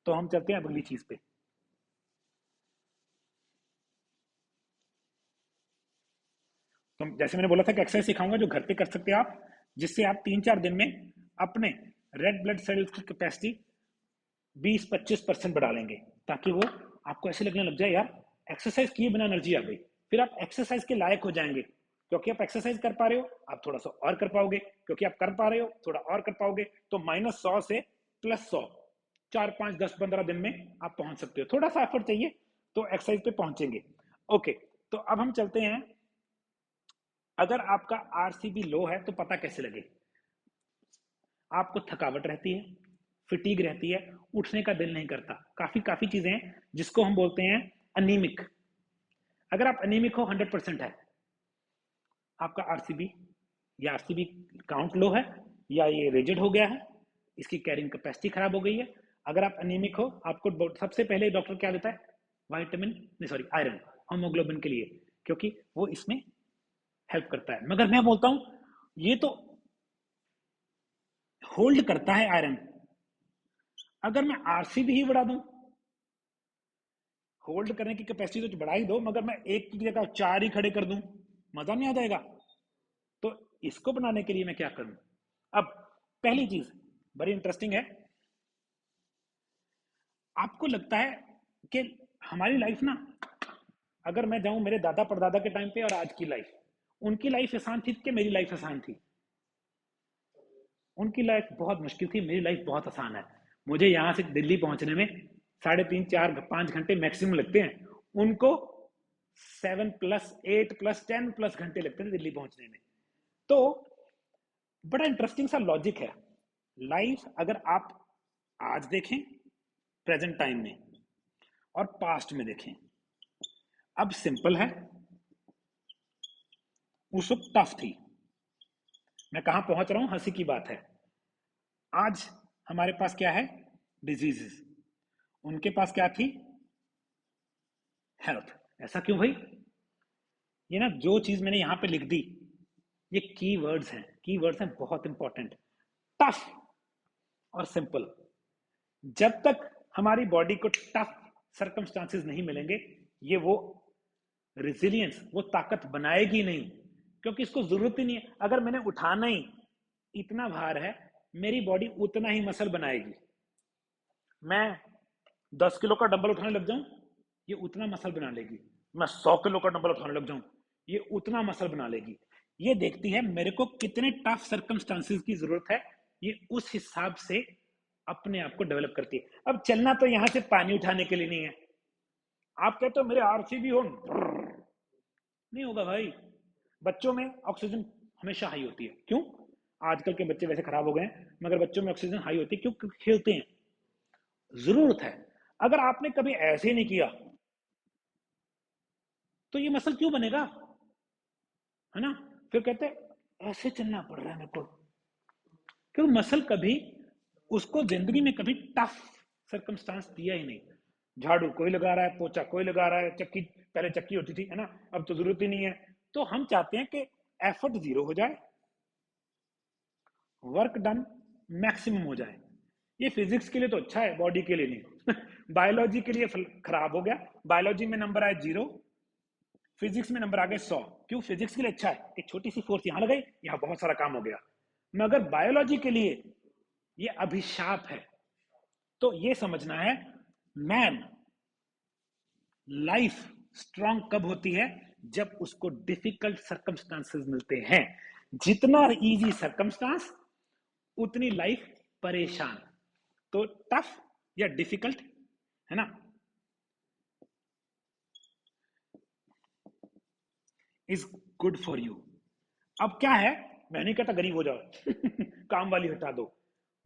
तो हम चलते हैं अगली चीज पे। तो जैसे मैंने बोला था कि एक्सरसाइज सिखाऊंगा जो घर पे कर सकते हैं आप, जिससे आप 3-4 दिन में अपने रेड ब्लड सेल्स की कैपेसिटी 20-25% बढ़ा लेंगे, ताकि वो आपको ऐसे लगने लग जाए यार एक्सरसाइज किए बिना एनर्जी आ गई। फिर आप एक्सरसाइज के लायक हो जाएंगे, क्योंकि आप एक्सरसाइज कर पा रहे हो, आप थोड़ा सा और कर पाओगे, क्योंकि आप कर पा रहे हो थोड़ा और कर पाओगे। तो -100 से +100, 4-5-10-15 दिन में आप पहुंच सकते हो। थोड़ा सा एफर्ट चाहिए तो एक्सरसाइज पे पहुंचेंगे। ओके, तो अब हम चलते हैं, अगर आपका आरसीबी लो है तो पता कैसे लगे? आपको थकावट रहती है, फिटीग रहती है, उठने का दिल नहीं करता, काफी काफी चीजें हैं जिसको हम बोलते हैं अनीमिक। अगर आप अनीमिक हो, 100% है आपका आरसीबी, या आरसीबी काउंट लो है, या ये रिजिड हो गया है, इसकी कैरिंग कैपेसिटी खराब हो गई है। अगर आप अनीमिक हो, आपको सबसे पहले डॉक्टर क्या देता है? वाइटामिन, नहीं सॉरी, आयरन, होमोग्लोबिन के लिए, क्योंकि वो इसमें हेल्प करता है। मगर मैं बोलता हूं ये तो होल्ड करता है आयरन। अगर मैं आरसीबी ही बढ़ा दूं, होल्ड करने की कैपेसिटी तो बढ़ा ही दो, मगर मैं एक की जगह 4 ही खड़े कर दूं, मजा नहीं आ जाएगा। तो इसको बनाने के लिए मैं क्या करूं? अब पहली चीज बड़ी इंटरेस्टिंग है। आपको लगता है कि हमारी लाइफ ना, अगर मैं जाऊं मेरे दादा परदादा के टाइम पे और आज की लाइफ, उनकी लाइफ आसान थी कि मेरी लाइफ आसान थी? उनकी लाइफ बहुत मुश्किल थी, मेरी लाइफ बहुत आसान है। मुझे यहाँ से दिल्ली पहुंचने में 3.5-4-5 घंटे मैक्सिमम लगते हैं, उनको 7+8+10+ घंटे लगते थे दिल्ली पहुंचने में। तो बड़ा इंटरेस्टिंग सा लॉजिक है। लाइफ अगर आप आज देखें प्रेजेंट टाइम में और पास्ट में देखें, अब सिंपल है, उस वक्त टफ थी। मैं कहां पहुंच रहा हूं, हंसी की बात है। आज हमारे पास क्या है? डिजीजेस। उनके पास क्या थी? हेल्थ। ऐसा क्यों भाई? ये ना जो चीज मैंने यहां पे लिख दी, ये की वर्ड्स हैं, की वर्ड्स हैं बहुत इंपॉर्टेंट। टफ और सिंपल। जब तक हमारी बॉडी को टफ सर्कमस्टांसेस नहीं मिलेंगे, ये वो रिजिलियंस, वो ताकत बनाएगी नहीं, क्योंकि इसको जरूरत ही नहीं है। अगर मैंने उठाना ही इतना भार है, मेरी बॉडी उतना ही मसल बनाएगी। मैं 10 किलो का डंबल उठाने लग जाऊं, ये उतना मसल बना लेगी। मैं 100 किलो का डंबल उठाने लग जाऊं, ये उतना मसल बना लेगी। ये देखती है मेरे को कितने टफ सर्कमस्टांसेस की जरूरत है, ये उस हिसाब से अपने आप को डेवलप करती है। अब चलना तो यहां से पानी उठाने के लिए नहीं है। आप कहते हो मेरे आरसीबी हो, नहीं होगा भाई। बच्चों में ऑक्सीजन हमेशा हाई होती है, क्यों? आजकल के बच्चे वैसे खराब हो गए हैं, मगर बच्चों में ऑक्सीजन हाई होती है क्यों? क्योंकि खेलते हैं, जरूरत है। अगर आपने कभी ऐसे ही नहीं किया तो ये मसल क्यों बनेगा? है ना? फिर कहते हैं ऐसे चलना पड़ रहा है मेरे को, क्यों? मसल कभी उसको जिंदगी में कभी टफ सर्कमस्टांस दिया ही नहीं। झाड़ू कोई लगा रहा है, पोछा कोई लगा रहा है, चक्की पहले चक्की होती थी, है ना, अब तो जरूरत ही नहीं है। तो हम चाहते हैं कि एफर्ट जीरो हो जाए, वर्क डन मैक्सिमम हो जाए। ये फिजिक्स के लिए तो अच्छा है, बॉडी के लिए नहीं। बायोलॉजी के लिए खराब हो गया। बायोलॉजी में नंबर आए 0, फिजिक्स में नंबर आ गए 100। क्यों? फिजिक्स के लिए अच्छा है, एक छोटी सी फोर्स यहां लगाई, यहां बहुत सारा काम हो गया। मगर बायोलॉजी के लिए ये अभिशाप है। तो ये समझना है, मैन लाइफ स्ट्रांग कब होती है? जब उसको डिफिकल्ट सर्कमस्टांसेस मिलते हैं। जितना इजी सर्कमस्टांस, उतनी लाइफ परेशान। तो टफ या डिफिकल्ट, है ना, इज गुड फॉर यू। अब क्या है, मैं नहीं कहता गरीब हो जाओ, काम वाली हटा दो,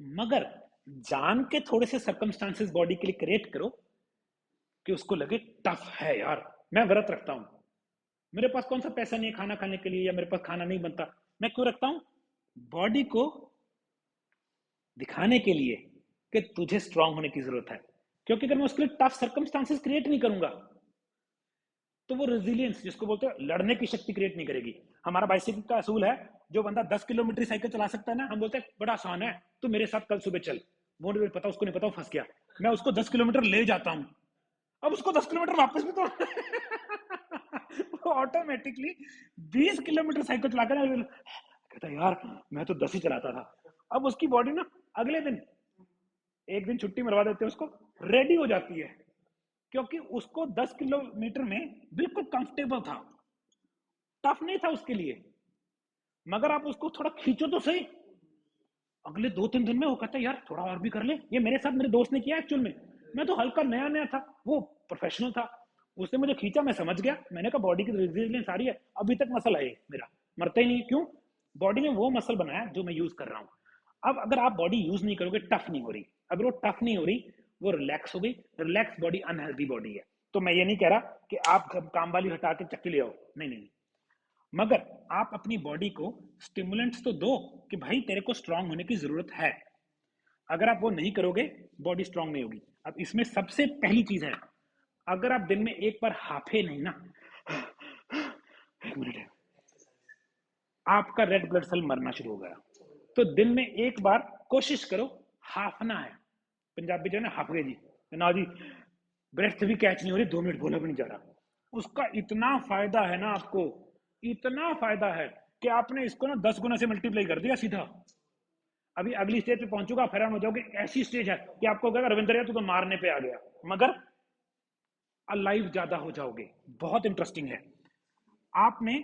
मगर जान के थोड़े से सर्कमस्टांसेस बॉडी के लिए क्रिएट करो कि उसको लगे टफ है यार। मैं व्रत रखता हूं, मेरे पास कौन सा पैसा नहीं है खाना खाने के लिए, या मेरे पास खाना नहीं बनता, मैं क्यों रखता हूं? बॉडी को दिखाने के लिए कि तुझे स्ट्रांग होने की जरूरत है। क्योंकि अगर मैं उसके लिए टफ सर्कमस्टांसेस क्रिएट नहीं करूंगा, तो वो रेजिलियंस, जिसको बोलते हैं लड़ने की शक्ति, क्रिएट नहीं करेगी। हमारा बाइसिकल का असूल है, जो बंदा 10 किलोमीटर साइकिल चला सकता है ना, हम बोलते हैं बड़ा आसान है, तू मेरे साथ कल सुबह चल। वो नहीं पता, उसको नहीं पता, वो फंस गया। मैं उसको 10 किलोमीटर ले जाता हूँ, अब उसको 10 किलोमीटर वापस भी तो वो ऑटोमेटिकली 20 किलोमीटर साइकिल चलाकर कहता यार मैं तो 10 ही चलाता था। अब उसकी बॉडी ना अगले दिन, एक दिन छुट्टी मरवा देते हैं उसको, रेडी हो जाती है, क्योंकि उसको 10 किलोमीटर में बिल्कुल कंफर्टेबल था, टफ नहीं था उसके लिए। मगर आप उसको थोड़ा खींचो तो सही, अगले 2-3 दिन में वो कहता है यार थोड़ा और भी कर ले। ये मेरे साथ मेरे दोस्त ने किया एक्चुअल में। मैं तो हल्का नया नया था, वो प्रोफेशनल था, उसने मुझे खींचा, मैं समझ गया। मैंने कहा बॉडी की रेजिलियंस सारी है, अभी तक मसल है मेरा, मरता ही नहीं। क्यों? बॉडी ने वो मसल बनाया जो मैं यूज कर रहा हूँ। अब अगर आप बॉडी यूज नहीं करोगे, टफ नहीं हो रही, अगर वो टफ नहीं हो रही, वो रिलैक्स हो गई, रिलैक्स बॉडी अनहेल्दी बॉडी है। तो मैं ये नहीं कह रहा कि आप काम वाली हटा के चक्की ले आओ, नहीं नहीं, मगर आप अपनी बॉडी को स्टिमुलेंट्स तो दो कि भाई तेरे को स्ट्रांग होने की जरूरत है। अगर आप वो नहीं करोगे, बॉडी स्ट्रांग नहीं होगी। अब इसमें सबसे पहली चीज है, अगर आप दिन में एक बार हाफे नहीं ना, एक मिनट, आपका रेड ब्लड सेल मरना शुरू हो गया। तो दिन में एक बार कोशिश करो, हाफना है। पंजाबी जो है ना, हाफ गए जी ना जी, ब्रेथ भी कैच नहीं हो रही, 2 मिनट बोला भी नहीं जा रहा। उसका इतना फायदा है ना आपको, इतना फायदा है कि आपने इसको ना 10 गुना से मल्टीप्लाई कर दिया सीधा। अभी अगली स्टेज पे पहुंचूगा, हैरान हो जाओगे, ऐसी स्टेज है कि आपको कहेगा रविंद्र यार तू तो मारने पे आ गया, मगर अलाइव ज्यादा हो जाओगे। बहुत इंटरेस्टिंग है। आपने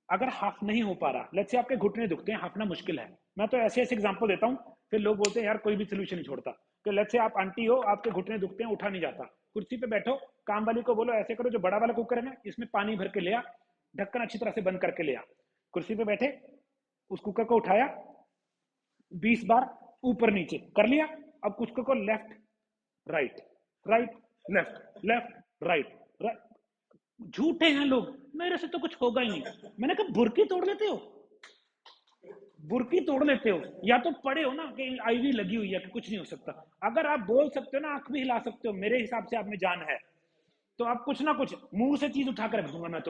अगर हाफ नहीं हो पा रहा, लेट्स से आपके घुटने दुखते हैं, हाफना मुश्किल है, मैं तो ऐसे ऐसे एग्जांपल देता हूं, फिर लोग बोलते हैं यार कोई भी सोल्यूशन नहीं छोड़ता। तो लेट्स से आप आंटी हो, आपके घुटने दुखते हैं, उठा नहीं जाता, कुर्सी पे बैठो, काम वाली को बोलो ऐसे करो, जो बड़ा वाला कुकर है ना, इसमें पानी भर के ले आ, ढक्कन अच्छी तरह से बंद करके ले आ। कुर्सी पे बैठे उस कुकर को उठाया, 20 बार ऊपर नीचे कर लिया। अब कुछ को left right, right left, left right, right. झूठे हैं लोग, मेरे से तो कुछ होगा ही नहीं। मैंने कहा बुरकी तोड़ लेते हो, बुरकी तोड़ लेते हो, या तो पढ़े हो ना कि आईवी लगी हुई है कि कुछ नहीं हो सकता। अगर आप बोल सकते हो ना, आंख भी हिला सकते हो, मेरे हिसाब से आप में जान है, तो आप कुछ ना कुछ मुंह से चीज उठा कर रख दूंगा मैं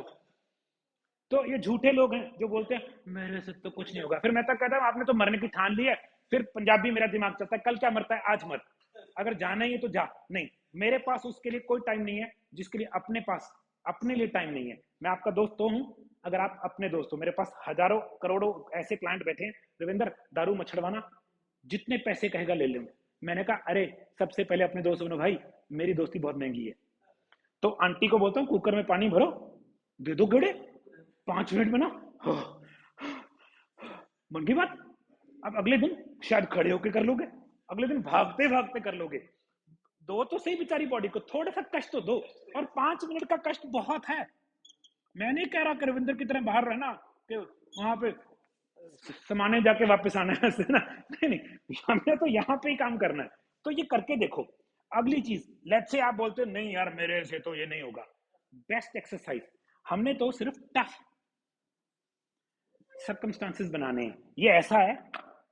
तो ये झूठे लोग हैं जो बोलते हैं मेरे से तो कुछ नहीं होगा। फिर मैं तो कहता हूँ आपने तो मरने की ठान ली है। फिर पंजाबी मेरा दिमाग चलता है, कल क्या मरता है आज मर, अगर जाना ही है तो जा। नहीं, मेरे पास उसके लिए कोई टाइम नहीं है, जिसके लिए अपने पास अपने लिए टाइम नहीं है। मैं आपका दोस्त तो हूं, अगर आप अपने दोस्त हो, मेरे पास हजारों करोड़ों ऐसे क्लाइंट बैठे हैं, रविंदर दारू मत छड़वाना, जितने पैसे कहेगा ले लूंगा। मैंने कहा अरे सबसे पहले अपने दोस्त बनो भाई, मेरी दोस्ती बहुत महंगी है। तो आंटी को बोलता हूँ कुकर में पानी भरो, दे दो गेड़े, 5 मिनट में ना बन गई बात। अब अगले दिन शायद खड़े होके कर लोगे, अगले दिन भागते भागते कर लोगे। दो तो सही बेचारी बॉडी को, थोड़ा सा कष्ट तो दो, और 5 मिनट का कष्ट बहुत है। मैं नहीं कह रहा कि रविंद्र की तरह बाहर रहना कि वहां पे समाने जाके वापस आना है ना, नहीं नहीं, हमने तो यहाँ पे ही काम करना है। तो ये करके देखो। अगली चीज, लेट्स से आप बोलते हो नहीं यार मेरे से तो ये नहीं होगा, बेस्ट एक्सरसाइज, हमने तो सिर्फ टफ सर्कमस्टांसेस बनाने हैं। ये ऐसा है,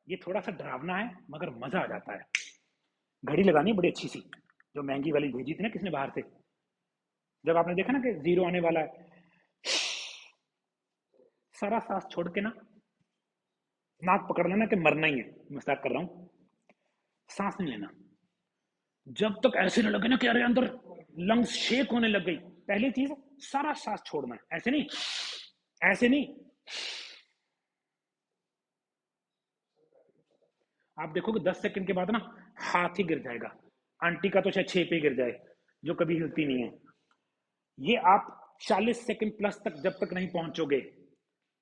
ये थोड़ा सा डरावना है, मगर मजा आ जाता है। घड़ी लगानी बड़ी अच्छी सी, जो महंगी वाली भेजी थी ना किसने बाहर से, जब आपने देखा ना कि जीरो आने वाला है, सारा सांस छोड़ के ना, नाक पकड़ लेना कि मरना ही है, मजाक कर रहा हूं, सांस नहीं लेना जब तक ऐसे न लगे ना कि अरे अंदर लंग्स शेक होने लग गई। पहली चीज, सारा सांस छोड़ना है, ऐसे नहीं, ऐसे नहीं। आप देखोगे 10 सेकंड के बाद ना हाथ ही गिर जाएगा, आंटी का तो शायद 6 पे गिर जाए, जो कभी हिलती नहीं है। ये आप 40 सेकंड प्लस तक जब तक नहीं पहुंचोगे,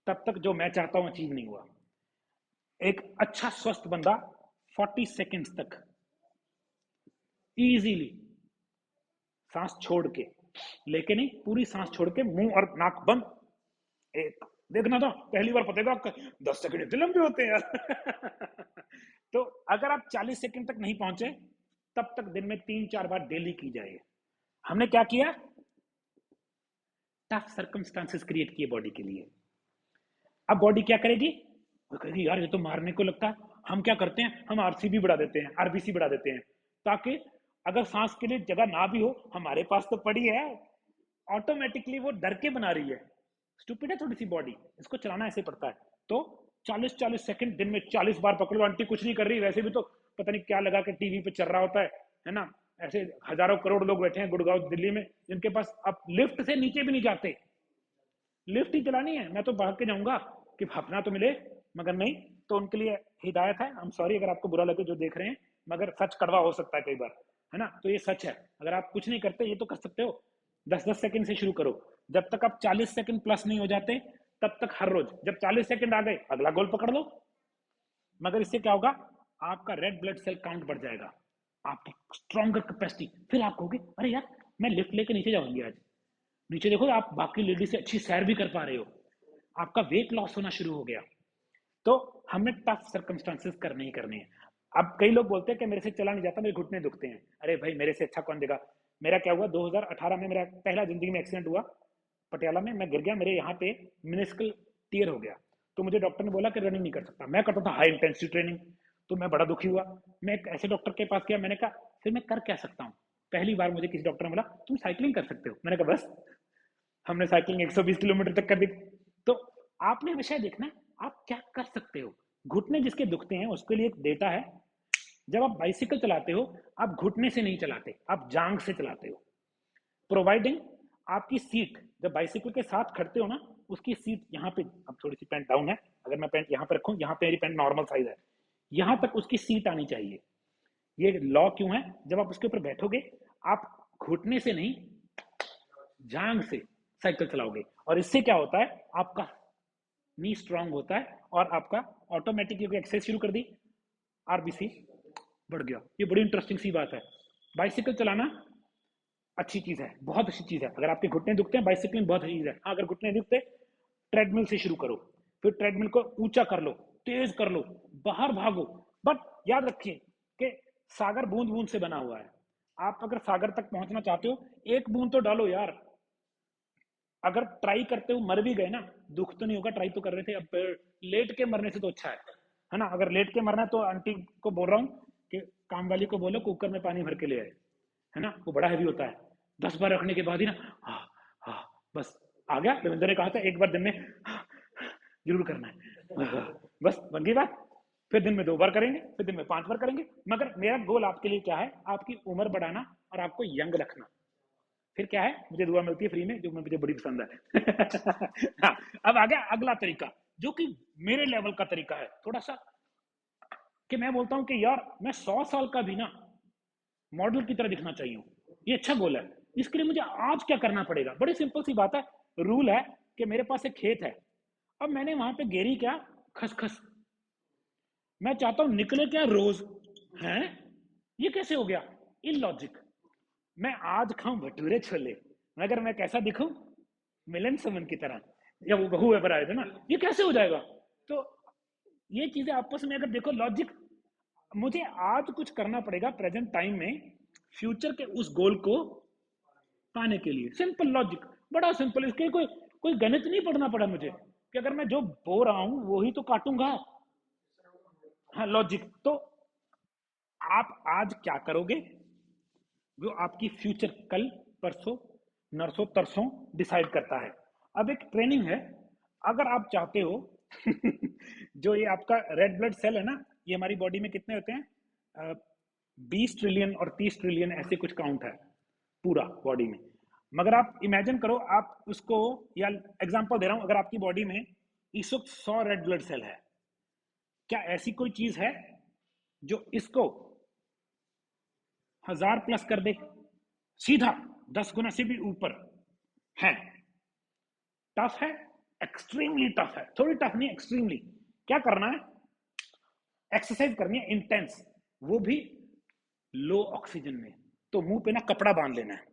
तब तक जो मैं चाहता हूं अचीव नहीं हुआ। एक अच्छा स्वस्थ बंदा 40 सेकंड तक इजीली सांस छोड़ के, लेकिन नहीं पूरी सांस छोड़ के, मुंह और नाक बंद, एक देखना था पहली बार पतेगा, 10 सेकंड इतने लंबे होते हैं यार। तो अगर आप 40 सेकंड तक नहीं पहुंचे, तब तक दिन में 3-4 बार डेली की जाए। हमने क्या किया, टफ सर्कमस्टांसेस क्रिएट किए बॉडी के लिए। अब बॉडी क्या करेगी, वो कहेगी यार ये तो मारने को लगता है। हम क्या करते हैं, हम आरसीबी बढ़ा देते हैं, आरबीसी बढ़ा देते हैं, ताकि अगर सांस के लिए जगह ना भी हो, हमारे पास तो पड़ी है। ऑटोमेटिकली वो डर के बना रही है, स्टूपिड है थोड़ी सी बॉडी, इसको चलाना ऐसे पड़ता है। तो 40-40 सेकंड दिन में 40 बार पकड़ो, आंटी कुछ नहीं कर रही, वैसे भी तो पता नहीं क्या लगा के टीवी पे चल रहा होता है ना। ऐसे हजारों करोड़ लोग बैठे हैं गुड़गांव दिल्ली में, जिनके पास अब लिफ्ट से नीचे भी नहीं जाते, लिफ्ट ही चलानी है, मैं तो भाग के जाऊंगा कि अपना तो मिले, मगर नहीं। तो उनके लिए हिदायत है, आई एम सॉरी अगर आपको बुरा लगे जो देख रहे हैं, मगर सच कड़वा हो सकता है कई बार, है ना। तो ये सच है, अगर आप कुछ नहीं करते ये तो कर सकते हो, 10-10 सेकंड से शुरू करो, जब तक आप 40 सेकंड प्लस नहीं हो जाते तब तक हर रोज, जब 40 सेकंड आ गए अगला गोल पकड़ लो। मगर इससे क्या होगा, आपका रेड ब्लड सेल काउंट बढ़ जाएगा, आपकी स्ट्रॉन्गर कैपेसिटी, फिर आप कहोगे अरे यार मैं लिफ्ट लेके नीचे जाऊंगी आज, नीचे देखो आप बाकी लेडी से अच्छी सैर भी कर पा रहे हो, आपका वेट लॉस होना शुरू हो गया। तो हमें टफ सर्कमस्टांसेस करने ही करने हैं। अब कई लोग बोलते हैं कि मेरे से चला नहीं जाता, मेरे घुटने दुखते हैं, अरे भाई मेरे से अच्छा कौन देगा। मेरा क्या हुआ, 2018 में मेरा पहला जिंदगी में एक्सीडेंट हुआ पटियाला में, मैं गिर गया, मेरे यहाँ पे मिनिस्कल टीयर हो गया, तो मुझे डॉक्टर ने बोला कि रनिंग नहीं कर सकता, मैं करता था हाई इंटेंसिटी ट्रेनिंग, तो मैं बड़ा दुखी हुआ। मैं एक ऐसे डॉक्टर के पास गया, मैंने कहा फिर मैं कर क्या सकता हूँ। पहली बार मुझे किसी डॉक्टर ने बोला तुम साइकिलिंग कर सकते हो, मैंने कहा बस, हमने साइकिलिंग 120 किलोमीटर तक कर दी। तो आपने विषय देखना है आप क्या कर सकते हो। घुटने जिसके दुखते हैं उसके लिए एक डेटा है, जब आप बाइसिकल चलाते हो आप घुटने से नहीं चलाते, आप जांग से चलाते हो, प्रोवाइडिंग आपकी सीट जब बाइसिकल के साथ खड़ते हो ना, उसकी सीट यहाँ पे, अब थोड़ी सी पैंट डाउन है, अगर मैं पैंट यहाँ पे रखूँ, यहाँ पे मेरी पैंट नॉर्मल साइज है, यहाँ तक उसकी सीट आनी चाहिए। ये लॉ क्यों है, जब आप उसके ऊपर बैठोगे आप घुटने से नहीं जांग से साइकिल चलाओगे, और इससे क्या होता है आपका नी स्ट्रांग होता है, और आपका ऑटोमेटिकली एक्सरसाइज शुरू कर दी, आरबीसी बढ़ गया। ये बड़ी इंटरेस्टिंग सी बात है। बाइसिकल चलाना अच्छी चीज है, बहुत अच्छी चीज है, अगर आपके घुटने दुखते हैं बाइसिकलिंग बहुत अच्छी चीज है। हाँ, अगर घुटने दुखते ट्रेडमिल से शुरू करो, फिर ट्रेडमिल को ऊंचा कर लो, तेज कर लो, बाहर भागो, बट याद रखिए कि सागर बूंद बूंद से बना हुआ है, आप अगर सागर तक पहुंचना चाहते हो एक बूंद तो डालो यार। अगर ट्राई करते हो मर भी गए ना, दुख तो नहीं होगा, ट्राई तो कर रहे थे, अब लेट के मरने से तो अच्छा है ना। अगर लेट के मरना है तो आंटी को बोल रहा हूँ कि काम वाली को बोलो कुकर में पानी भर के ले आए, है ना, वो बड़ा हैवी होता है, 10 बार रखने के बाद ही ना हाँ हाँ बस आ गया। रविंद्र ने कहा था एक बार दिन में जरूर करना है, बस बन गई बात। फिर दिन में 2 बार करेंगे, फिर दिन में 5 बार करेंगे। मगर मेरा गोल आपके लिए क्या है, आपकी उम्र बढ़ाना और आपको यंग रखना। फिर क्या है, मुझे दुआ मिलती है फ्री में जो मुझे बड़ी पसंद है। हाँ, अब आ गया अगला तरीका जो कि मेरे लेवल का तरीका है थोड़ा सा, कि मैं बोलता हूं कि यार मैं 100 साल का भी ना मॉडल की तरह दिखना चाहिए, ये अच्छा गोल है। इसके लिए मुझे आज क्या करना पड़ेगा, बड़ी सिंपल सी बात है। रूल है कि मेरे पास एक खेत है, अब मैंने वहां पे गेरी क्या, खसखस, मैं चाहता हूं निकले क्या रोज, है ये कैसे हो गया, इलॉजिक। मैं आज खाऊं भटूरे छोले मगर मैं कैसा दिखूं, मिलन सुमन की तरह, या वो बहू है आए थे ना, ये कैसे हो जाएगा। तो ये चीजें आपस में अगर देखो लॉजिक, मुझे आज कुछ करना पड़ेगा प्रेजेंट टाइम में फ्यूचर के उस गोल को पाने के लिए। सिंपल लॉजिक, बड़ा सिंपल, इसके कोई कोई गणित नहीं पढ़ना पड़ा मुझे कि अगर मैं जो बो रहा हूं वही तो काटूंगा। हाँ लॉजिक, तो आप आज क्या करोगे जो आपकी फ्यूचर कल परसों नरसों तरसों डिसाइड करता है। अब एक ट्रेनिंग है, अगर आप चाहते हो जो ये आपका रेड ब्लड सेल है ना, ये हमारी बॉडी में कितने होते हैं, 20 ट्रिलियन और 30 ट्रिलियन ऐसे कुछ काउंट है पूरा बॉडी में। मगर आप इमेजिन करो, आप उसको, या एग्जांपल दे रहा हूं, अगर आपकी बॉडी में इस वक्त 100 रेड ब्लड सेल है, क्या ऐसी कोई चीज है जो इसको 1000 प्लस कर दे, सीधा 10 गुना से भी ऊपर है। टफ है, एक्सट्रीमली टफ है, थोड़ी टफ नहीं एक्सट्रीमली। क्या करना है, एक्सरसाइज करनी है इंटेंस, वो भी लो ऑक्सीजन में। तो मुंह पे ना कपड़ा बांध लेना है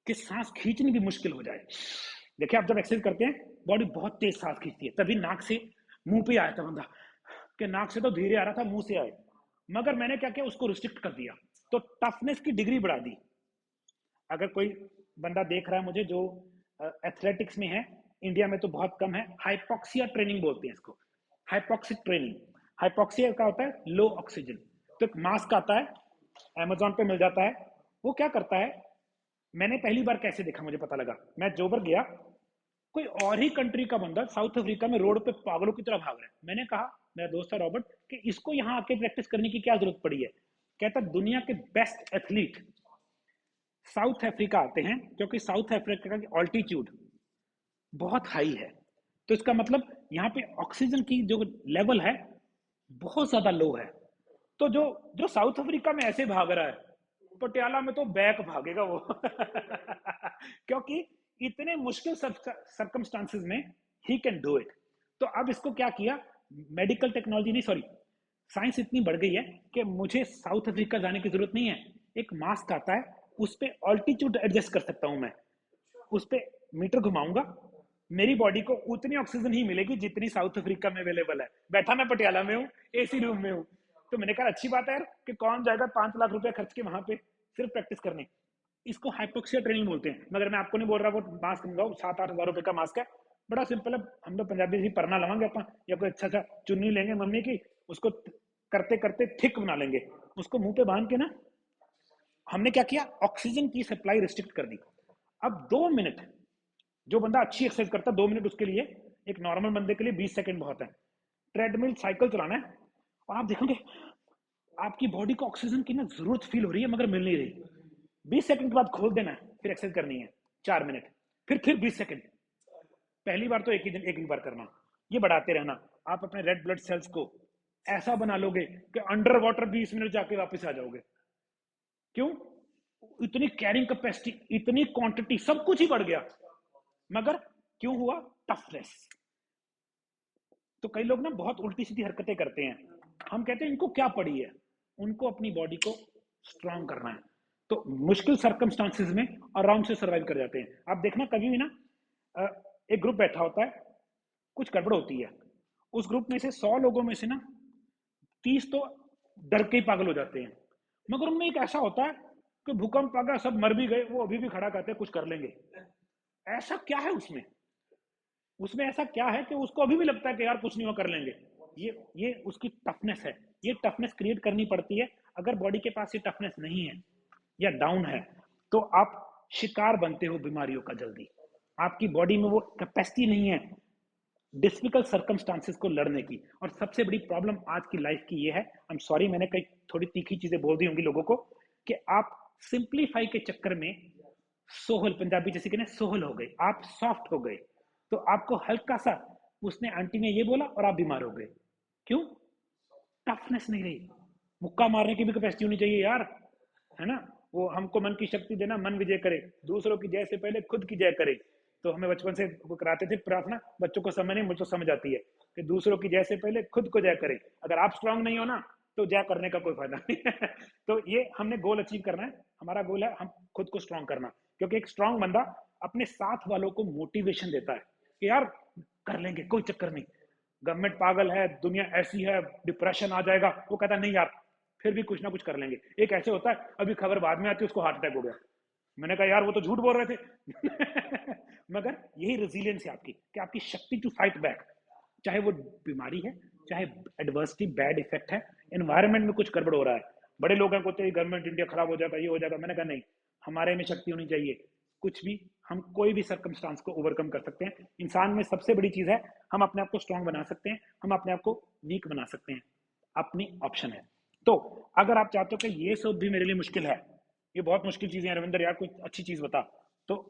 कि सांस खींचनी भी मुश्किल हो जाए। देखिए आप जब एक्सरसाइज करते हैं बॉडी बहुत तेज सांस खींचती है, तभी नाक से मुंह पे आया था बंदा, कि नाक से तो धीरे आ रहा था मुंह से आए, मगर मैंने क्या किया उसको रिस्ट्रिक्ट कर दिया, तो टफनेस की डिग्री बढ़ा दी। अगर कोई बंदा देख रहा है मुझे जो एथलेटिक्स में है, इंडिया में तो बहुत कम है, हाइपोक्सिया ट्रेनिंग बोलते हैं इसको, हाइपोक्सिक ट्रेनिंग। हाइपोक्सिया का होता है लो ऑक्सीजन। तो एक मास्क आता है, अमेजोन पे मिल जाता है, वो क्या करता है, मैंने पहली बार कैसे देखा मुझे पता लगा, मैं जोबर गया, कोई और ही कंट्री का बंदा साउथ अफ्रीका में रोड पे पागलों की तरह भाग रहा है, मैंने कहा मेरा दोस्त था रॉबर्ट, कि इसको यहाँ आके प्रैक्टिस करने की क्या जरूरत पड़ी है। कहता दुनिया के बेस्ट एथलीट साउथ अफ्रीका आते हैं, क्योंकि साउथ अफ्रीका की ऑल्टीट्यूड बहुत हाई है। तो इसका मतलब यहाँ पे ऑक्सीजन की जो लेवल है बहुत ज्यादा लो है। तो जो जो साउथ अफ्रीका में ऐसे भाग रहा है, पटियाला में तो बैक भागेगा वो क्योंकि इतने मुश्किल सरकमस्टांसिस में ही कैन डू इट। तो अब इसको क्या किया, मेडिकल टेक्नोलॉजी नहीं, सॉरी, साइंस इतनी बढ़ गई है कि मुझे साउथ अफ्रीका जाने की जरूरत नहीं है। एक मास्क आता है, उस पर ऑल्टीट्यूड एडजस्ट कर सकता हूं मैं, उस पर मीटर घुमाऊंगा, मेरी बॉडी को उतनी ऑक्सीजन ही मिलेगी जितनी साउथ अफ्रीका में अवेलेबल है। बैठा मैं पटियाला में हूँ, एसी रूम में हूँ। तो मैंने कहा अच्छी बात है यार, कि कौन जाएगा 5 लाख रुपए खर्च के वहां पे सिर्फ प्रैक्टिस करने। इसको हाइपोक्सिया ट्रेनिंग बोलते हैं, मगर मैं आपको नहीं बोल रहा वो मास्क मंगाओ, 7-8 हज़ार रुपए का मास्क है। बड़ा सिंपल है, हम लोग पंजाबी से परना लवांगे अपन, या कोई अच्छा सा चुन्नी लेंगे मम्मी की, उसको करते करते थिक बना लेंगे, उसको मुंह पे बांध के ना, हमने क्या किया, ऑक्सीजन की सप्लाई रिस्ट्रिक्ट कर दी। अब 2 मिनट, जो बंदा अच्छी एक्सरसाइज करता है 2 मिनट उसके लिए, एक नॉर्मल बंदे के लिए 20 सेकंड बहुत है। ट्रेडमिल साइकिल चलाना है, और आप देखोगे आपकी बॉडी को ऑक्सीजन की ना जरूरत फील हो रही है मगर मिल नहीं रही। 20 सेकंड के बाद खोल देना है, फिर एक्सरसाइज करनी है 4 मिनट, फिर 20 सेकंड। पहली बार तो एक ही दिन एक ही बार करना, ये बढ़ाते रहना। आप अपने रेड ब्लड सेल्स को ऐसा बना लोगे कि अंडर वाटर 20 मिनट जाके वापस आ जाओगे। क्यों? इतनी कैरिंग कैपेसिटी, इतनी क्वांटिटी, सब कुछ ही बढ़ गया, मगर क्यों हुआ? टफनेस। तो कई लोग ना बहुत उल्टी सीधी हरकतें करते हैं, हम कहते हैं इनको क्या पड़ी है, उनको अपनी बॉडी को स्ट्रांग करना है। तो मुश्किल सर्कमस्टांसिस में आराम से सर्वाइव कर जाते हैं। आप देखना कभी भी ना, एक ग्रुप बैठा होता है, कुछ गड़बड़ होती है, उस ग्रुप में से 100 लोगों में से ना 30 तो डर के ही पागल हो जाते हैं, मगर उनमें एक ऐसा होता है कि भूकंप आ गया, सब मर भी गए, वो अभी भी खड़ा करते हैं कुछ कर लेंगे। ऐसा क्या है उसमें? उसमें ऐसा क्या है कि उसको अभी भी लगता है कि यार कुछ नहीं हो, कर लेंगे। ये उसकी टफनेस है। ये टफनेस क्रिएट करनी पड़ती है। अगर बॉडी के पास ये टफनेस नहीं है या डाउन है, तो आप शिकार बनते हो बीमारियों का जल्दी। आपकी बॉडी में वो कैपेसिटी नहीं है डिफिकल्ट सर्कमस्टांसेस को लड़ने की। और सबसे बड़ी प्रॉब्लम आज की लाइफ की ये है, आई एम सॉरी मैंने कई थोड़ी तीखी चीजें बोल दी होंगी लोगों को, कि आप सिंप्लीफाई के चक्कर में सोहल, पंजाबी जैसे कि ना सोहल हो गए, आप सॉफ्ट हो गए। तो आपको हल्का सा, उसने आंटी ने ये बोला और आप बीमार हो गए। क्यों? टफनेस नहीं रही। मुक्का मारने की भी कैपेसिटी होनी चाहिए यार, है ना। वो हमको मन की शक्ति देना, मन विजय करे, दूसरों की जय से पहले खुद की जय करे। तो हमें बचपन से वो कराते थे प्रार्थना, बच्चों को समझ नहीं, मुझे समझ आती है कि दूसरों की जय से पहले खुद को जय करे। अगर आप स्ट्रांग नहीं हो ना, तो जय करने का कोई फायदा नहीं है। तो ये हमने गोल अचीव करना है। हमारा गोल है हम खुद को स्ट्रांग करना, क्योंकि एक स्ट्रांग बंदा अपने साथ वालों को मोटिवेशन देता है कि यार कर लेंगे, कोई चक्कर नहीं, गवर्नमेंट पागल है, दुनिया ऐसी है, डिप्रेशन आ जाएगा। वो कहता नहीं यार, फिर भी कुछ ना कुछ कर लेंगे। एक ऐसे होता है, अभी खबर बाद में आती है उसको हार्ट अटैक हो गया, मैंने कहा यार वो तो झूठ बोल रहे थे मगर यही रेजिलियंस है आपकी, कि आपकी शक्ति टू फाइट बैक, चाहे वो बीमारी है, चाहे एडवर्सिटी, बैड इफेक्ट है, एनवायरमेंट में कुछ गड़बड़ हो रहा है। बड़े लोग हैं कहते हैं गवर्नमेंट इंडिया खराब हो जाएगा, ये हो जाएगा। मैंने कहा नहीं, हमारे में शक्ति होनी चाहिए, कुछ भी, हम कोई भी सर्कमस्टांस को ओवरकम कर सकते हैं। इंसान में सबसे बड़ी चीज है, हम अपने आप को स्ट्रांग बना सकते हैं, हम अपने आप को वीक बना सकते हैं, अपनी ऑप्शन है। तो अगर आप चाहते हो कि ये सब भी मेरे लिए मुश्किल है, ये बहुत मुश्किल चीजें हैं रविंद्र यार, कोई अच्छी चीज बता, तो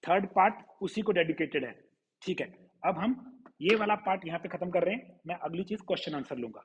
थर्ड पार्ट उसी को डेडिकेटेड है। ठीक है, अब हम ये वाला पार्ट यहाँ पे खत्म कर रहे हैं, मैं अगली चीज क्वेश्चन आंसर लूंगा।